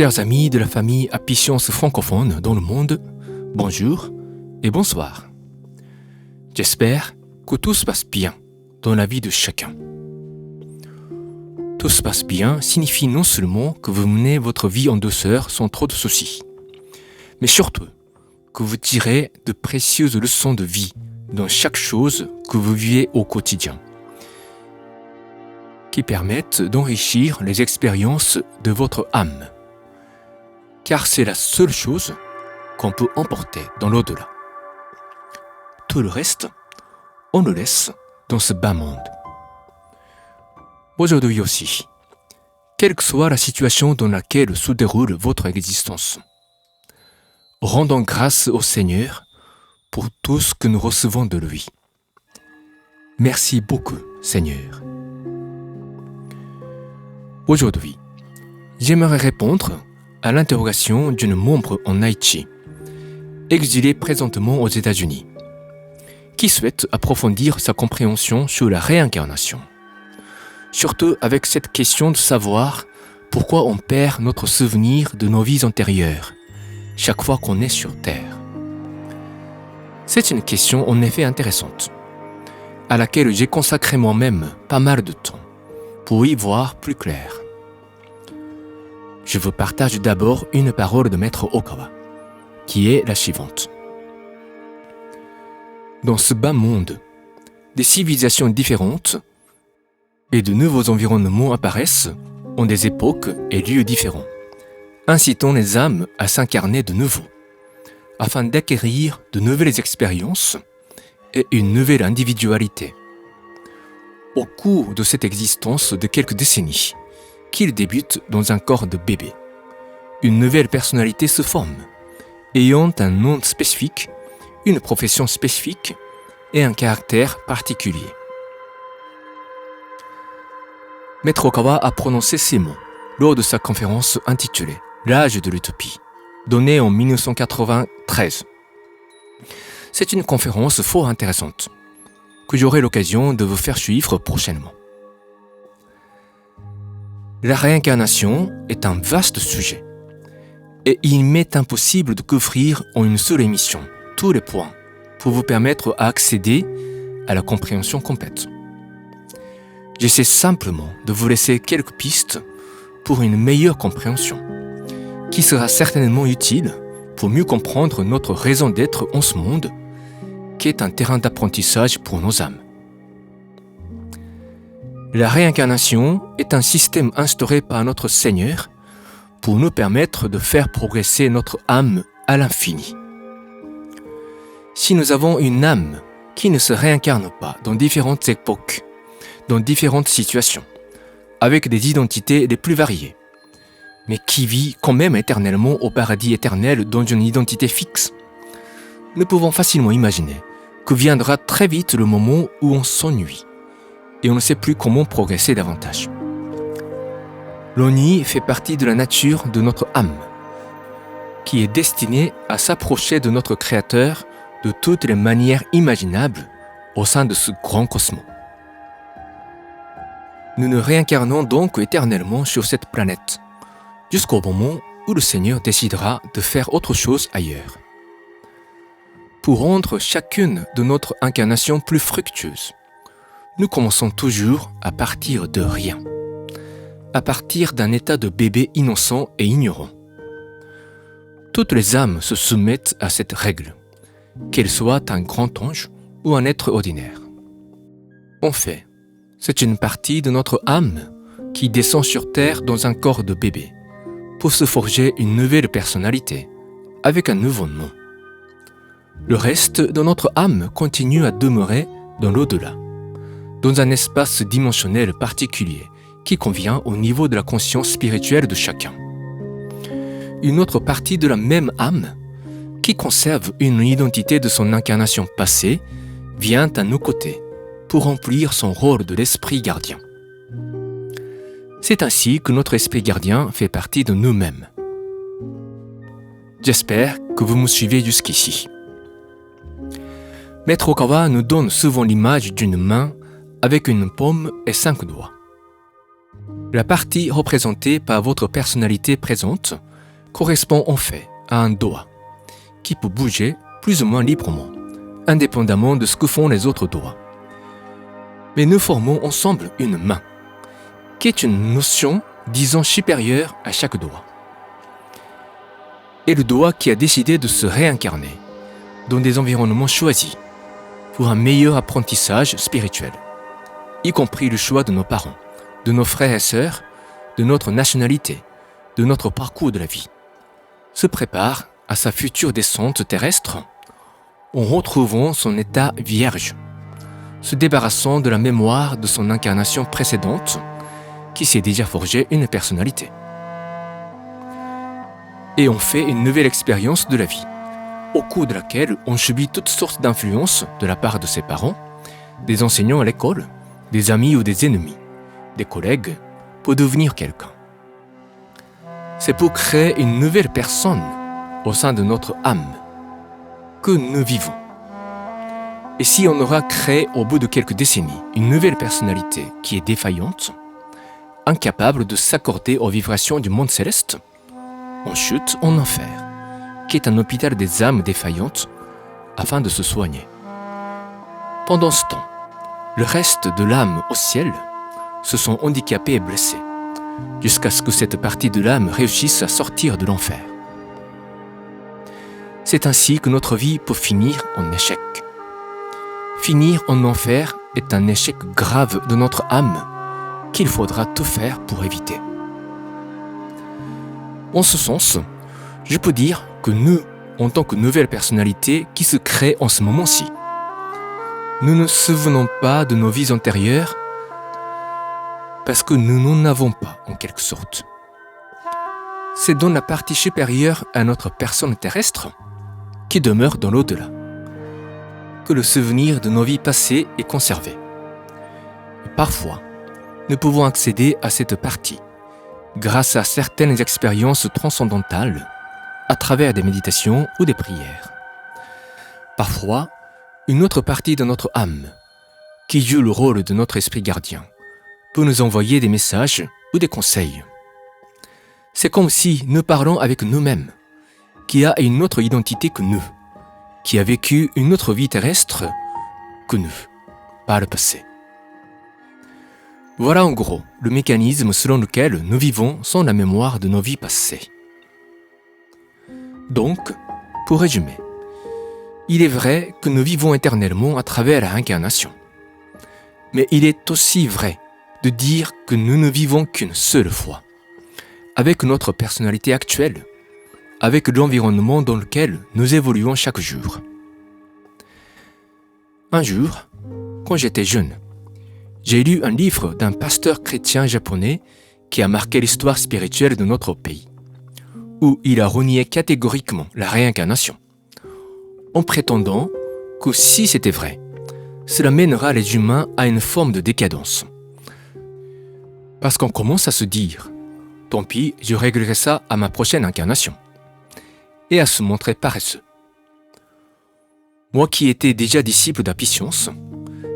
Chers amis de la famille Apicience francophone dans le monde, bonjour et bonsoir. J'espère que tout se passe bien dans la vie de chacun. Tout se passe bien signifie non seulement que vous menez votre vie en douceur sans trop de soucis, mais surtout que vous tirez de précieuses leçons de vie dans chaque chose que vous vivez au quotidien, qui permettent d'enrichir les expériences de votre âme, car c'est la seule chose qu'on peut emporter dans l'au-delà. Tout le reste, on le laisse dans ce bas monde. Aujourd'hui aussi, quelle que soit la situation dans laquelle se déroule votre existence, rendons grâce au Seigneur pour tout ce que nous recevons de lui. Merci beaucoup, Seigneur. Aujourd'hui, j'aimerais répondre à l'interrogation d'une membre en Haïti, exilée présentement aux États-Unis, qui souhaite approfondir sa compréhension sur la réincarnation. Surtout avec cette question de savoir pourquoi on perd notre souvenir de nos vies antérieures chaque fois qu'on est sur Terre. C'est une question en effet intéressante, à laquelle j'ai consacré moi-même pas mal de temps pour y voir plus clair. Je vous partage d'abord une parole de Maître Okawa, qui est la suivante. Dans ce bas monde, des civilisations différentes et de nouveaux environnements apparaissent en des époques et lieux différents, incitant les âmes à s'incarner de nouveau, afin d'acquérir de nouvelles expériences et une nouvelle individualité. Au cours de cette existence de quelques décennies, qu'il débute dans un corps de bébé, une nouvelle personnalité se forme, ayant un nom spécifique, une profession spécifique et un caractère particulier. Maître Okawa a prononcé ces mots lors de sa conférence intitulée « L'âge de l'utopie », donnée en 1993. C'est une conférence fort intéressante, que j'aurai l'occasion de vous faire suivre prochainement. La réincarnation est un vaste sujet, et il m'est impossible de couvrir en une seule émission tous les points pour vous permettre d'accéder à la compréhension complète. J'essaie simplement de vous laisser quelques pistes pour une meilleure compréhension, qui sera certainement utile pour mieux comprendre notre raison d'être en ce monde, qui est un terrain d'apprentissage pour nos âmes. La réincarnation est un système instauré par notre Seigneur pour nous permettre de faire progresser notre âme à l'infini. Si nous avons une âme qui ne se réincarne pas dans différentes époques, dans différentes situations, avec des identités les plus variées, mais qui vit quand même éternellement au paradis éternel dans une identité fixe, nous pouvons facilement imaginer que viendra très vite le moment où on s'ennuie et on ne sait plus comment progresser davantage. L'ennui fait partie de la nature de notre âme, qui est destinée à s'approcher de notre Créateur de toutes les manières imaginables au sein de ce grand cosmos. Nous nous réincarnons donc éternellement sur cette planète, jusqu'au moment où le Seigneur décidera de faire autre chose ailleurs. Pour rendre chacune de notre incarnation plus fructueuse, nous commençons toujours à partir de rien, à partir d'un état de bébé innocent et ignorant. Toutes les âmes se soumettent à cette règle, qu'elles soient un grand ange ou un être ordinaire. En fait, c'est une partie de notre âme qui descend sur terre dans un corps de bébé pour se forger une nouvelle personnalité avec un nouveau nom. Le reste de notre âme continue à demeurer dans l'au-delà, dans un espace dimensionnel particulier qui convient au niveau de la conscience spirituelle de chacun. Une autre partie de la même âme, qui conserve une identité de son incarnation passée, vient à nos côtés pour remplir son rôle de l'esprit gardien. C'est ainsi que notre esprit gardien fait partie de nous-mêmes. J'espère que vous me suivez jusqu'ici. Maître Okawa nous donne souvent l'image d'une main avec une paume et 5 doigts. La partie représentée par votre personnalité présente correspond en fait à un doigt qui peut bouger plus ou moins librement, indépendamment de ce que font les autres doigts. Mais nous formons ensemble une main, qui est une notion, disons, supérieure à chaque doigt. Et le doigt qui a décidé de se réincarner dans des environnements choisis pour un meilleur apprentissage spirituel, y compris le choix de nos parents, de nos frères et sœurs, de notre nationalité, de notre parcours de la vie, se prépare à sa future descente terrestre en retrouvant son état vierge, se débarrassant de la mémoire de son incarnation précédente qui s'est déjà forgé une personnalité. Et on fait une nouvelle expérience de la vie, au cours de laquelle on subit toutes sortes d'influences de la part de ses parents, des enseignants à l'école, des amis ou des ennemis, des collègues, pour devenir quelqu'un. C'est pour créer une nouvelle personne au sein de notre âme que nous vivons. Et si on aura créé au bout de quelques décennies une nouvelle personnalité qui est défaillante, incapable de s'accorder aux vibrations du monde céleste, on chute en enfer, qui est un hôpital des âmes défaillantes, afin de se soigner. Pendant ce temps, le reste de l'âme au ciel se sont handicapés et blessés, jusqu'à ce que cette partie de l'âme réussisse à sortir de l'enfer. C'est ainsi que notre vie peut finir en échec. Finir en enfer est un échec grave de notre âme qu'il faudra tout faire pour éviter. En ce sens, je peux dire que nous, en tant que nouvelle personnalité qui se crée en ce moment-ci, nous ne nous souvenons pas de nos vies antérieures parce que nous n'en avons pas en quelque sorte. C'est dans la partie supérieure à notre personne terrestre, qui demeure dans l'au-delà, que le souvenir de nos vies passées est conservé. Et parfois, nous pouvons accéder à cette partie grâce à certaines expériences transcendantales à travers des méditations ou des prières. Parfois, une autre partie de notre âme, qui joue le rôle de notre esprit gardien, peut nous envoyer des messages ou des conseils. C'est comme si nous parlons avec nous-mêmes, qui a une autre identité que nous, qui a vécu une autre vie terrestre que nous, par le passé. Voilà en gros le mécanisme selon lequel nous vivons sans la mémoire de nos vies passées. Donc, pour résumer, il est vrai que nous vivons éternellement à travers la réincarnation. Mais il est aussi vrai de dire que nous ne vivons qu'une seule fois, avec notre personnalité actuelle, avec l'environnement dans lequel nous évoluons chaque jour. Un jour, quand j'étais jeune, j'ai lu un livre d'un pasteur chrétien japonais qui a marqué l'histoire spirituelle de notre pays, où il a renié catégoriquement la réincarnation, en prétendant que si c'était vrai, cela mènera les humains à une forme de décadence. Parce qu'on commence à se dire « Tant pis, je réglerai ça à ma prochaine incarnation » et à se montrer paresseux. Moi qui étais déjà disciple d'Apicience,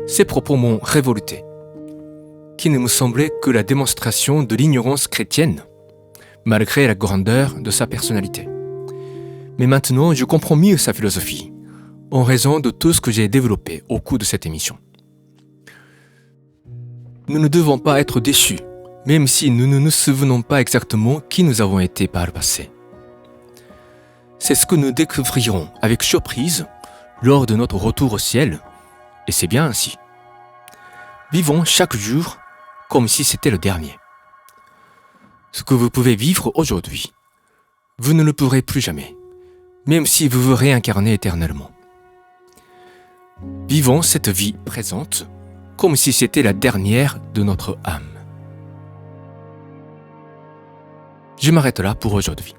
ces propos m'ont révolté, qui ne me semblait que la démonstration de l'ignorance chrétienne, malgré la grandeur de sa personnalité. Mais maintenant, je comprends mieux sa philosophie, en raison de tout ce que j'ai développé au cours de cette émission. Nous ne devons pas être déçus, même si nous ne nous souvenons pas exactement qui nous avons été par le passé. C'est ce que nous découvrirons avec surprise lors de notre retour au ciel, et c'est bien ainsi. Vivons chaque jour comme si c'était le dernier. Ce que vous pouvez vivre aujourd'hui, vous ne le pourrez plus jamais, même si vous vous réincarnez éternellement. Vivons cette vie présente comme si c'était la dernière de notre âme. Je m'arrête là pour aujourd'hui.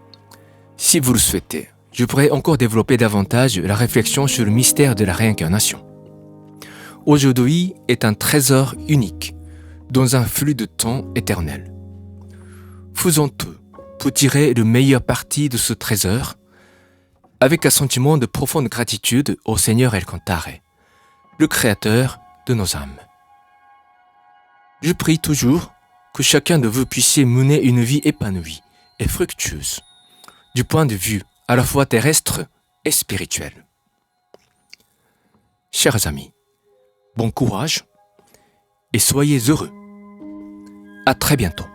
Si vous le souhaitez, je pourrais encore développer davantage la réflexion sur le mystère de la réincarnation. Aujourd'hui est un trésor unique dans un flux de temps éternel. Faisons tout pour tirer le meilleur parti de ce trésor avec un sentiment de profonde gratitude au Seigneur El Cantare, le Créateur de nos âmes. Je prie toujours que chacun de vous puissiez mener une vie épanouie et fructueuse, du point de vue à la fois terrestre et spirituel. Chers amis, bon courage et soyez heureux. À très bientôt.